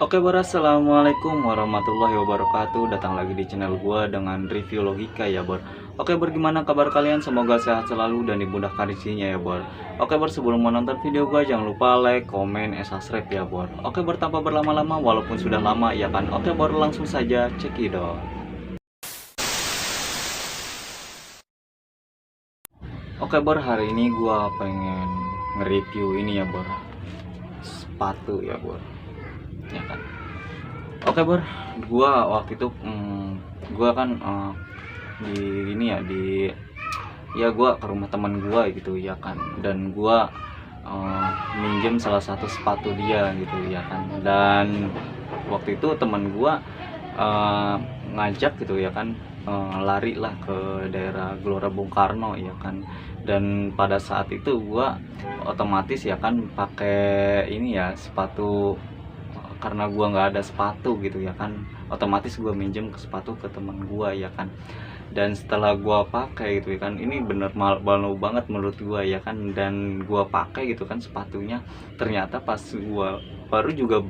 Oke Bor, assalamualaikum warahmatullahi wabarakatuh. Datang lagi di channel gua dengan review logika ya Bor. Oke Bor, gimana kabar kalian? Semoga sehat selalu dan dimudahkan rezekinya ya Bor. Oke Bor, sebelum menonton video gua jangan lupa like, komen, subscribe ya Bor. Oke Bor, tanpa berlama-lama walaupun sudah lama ya kan. Oke Bor, langsung saja cekidot. Oke Bor, hari ini gua pengen nge-review ini ya Bor, sepatu ya Bor, ya kan. Oke Bor, gua waktu itu gua kan di ini ya gua ke rumah teman gua gitu ya kan, dan gua minjem salah satu sepatu dia gitu ya kan. Dan waktu itu teman gua ngajak gitu ya kan, lari lah ke daerah Gelora Bung Karno ya kan. Dan pada saat itu gua otomatis ya kan pakai ini ya sepatu, karena gua nggak ada sepatu gitu ya kan, otomatis gua minjem ke sepatu ke teman gua ya kan. Dan setelah gua pakai gitu ya kan, ini bener malu banget menurut gua ya kan. Dan gua pakai gitu kan sepatunya, ternyata pas gua baru juga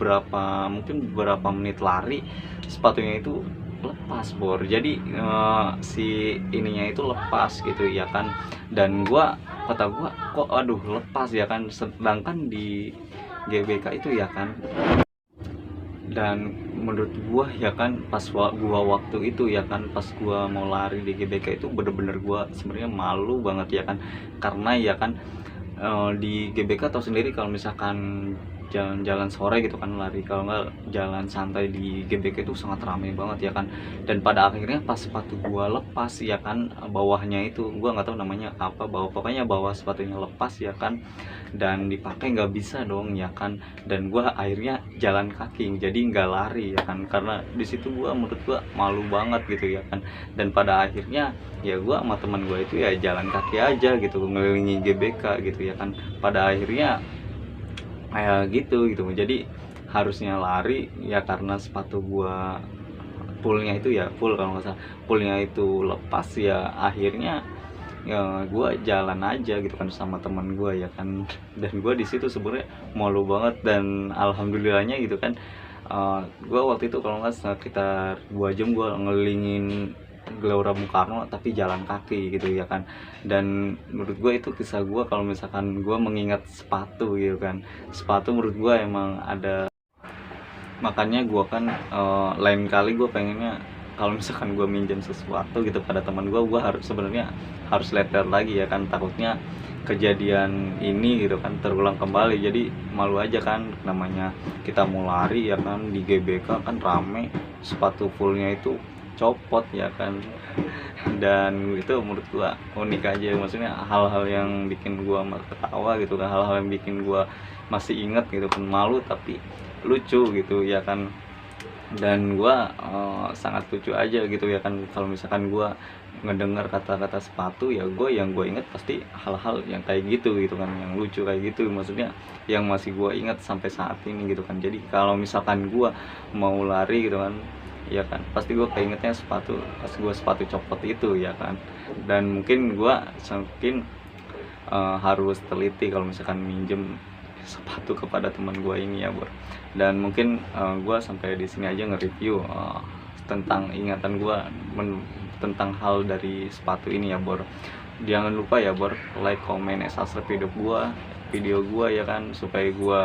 mungkin berapa menit lari, sepatunya itu lepas Bor. Jadi si ininya itu lepas gitu ya kan. Dan kata gua kok aduh lepas ya kan, sedangkan di GBK itu ya kan. Dan menurut gua ya kan, pas gua waktu itu ya kan, pas gua mau lari di GBK itu bener-bener gua sebenarnya malu banget ya kan. Karena ya kan di GBK tahu sendiri kalau misalkan jalan-jalan sore gitu kan, lari kalau nggak jalan santai di GBK itu sangat ramai banget ya kan. Dan pada akhirnya pas sepatu gua lepas ya kan, bawahnya itu gua nggak tahu namanya apa, pokoknya bawah sepatunya lepas ya kan, dan dipakai nggak bisa dong ya kan. Dan gua akhirnya jalan kaki, jadi nggak lari ya kan, karena di situ menurut gua malu banget gitu ya kan. Dan pada akhirnya ya gua sama teman gua itu ya jalan kaki aja gitu, ngelilingi GBK gitu ya kan. Pada akhirnya kayak gitu. Jadi harusnya lari ya, karena sepatu gua poolnya itu ya kalau nggak salah poolnya itu lepas ya. Akhirnya ya gua jalan aja gitu kan sama teman gua ya kan. Dan gua di situ sebenarnya malu banget, dan alhamdulillahnya gitu kan, gua waktu itu kalau nggak sekitar 2 jam gua ngelilingin Gelora Bung Karno tapi jalan kaki gitu ya kan. Dan menurut gue itu kisah gue kalau misalkan gue mengingat sepatu gitu kan. Sepatu menurut gue emang ada, makanya gue kan lain kali gue pengennya kalau misalkan gue minjem sesuatu gitu pada teman gue sebenarnya harus letter lagi ya kan. Takutnya kejadian ini gitu kan terulang kembali. Jadi malu aja kan, namanya kita mau lari ya kan di GBK kan rame, sepatu fullnya itu copot ya kan. Dan itu menurut gua unik aja, maksudnya hal-hal yang bikin gua ketawa gitu kan, hal-hal yang bikin gua masih inget gitu kan, malu tapi lucu gitu ya kan. Dan gua sangat lucu aja gitu ya kan, kalau misalkan gua ngedengar kata-kata sepatu ya yang gue inget pasti hal-hal yang kayak gitu kan, yang lucu kayak gitu, maksudnya yang masih gua inget sampai saat ini gitu kan. Jadi kalau misalkan gua mau lari gitu kan ya kan, pasti gue keingetnya sepatu, pas gue sepatu copot itu ya kan. Dan mungkin gue harus teliti kalau misalkan minjem sepatu kepada teman gue ini ya Bor. Dan mungkin gue sampai di sini aja nge-review tentang ingatan gue tentang hal dari sepatu ini ya Bor. Jangan lupa ya Bor, like, comment, subscribe video gue ya kan, supaya gue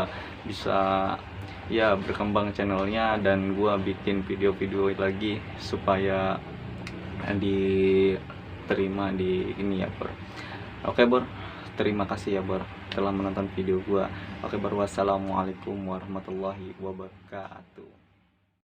bisa ya berkembang channelnya, dan gua bikin video-video lagi supaya diterima di ini ya Bor. Oke Bor, terima kasih ya Bor telah menonton video gua. Oke Bor, wassalamualaikum warahmatullahi wabarakatuh.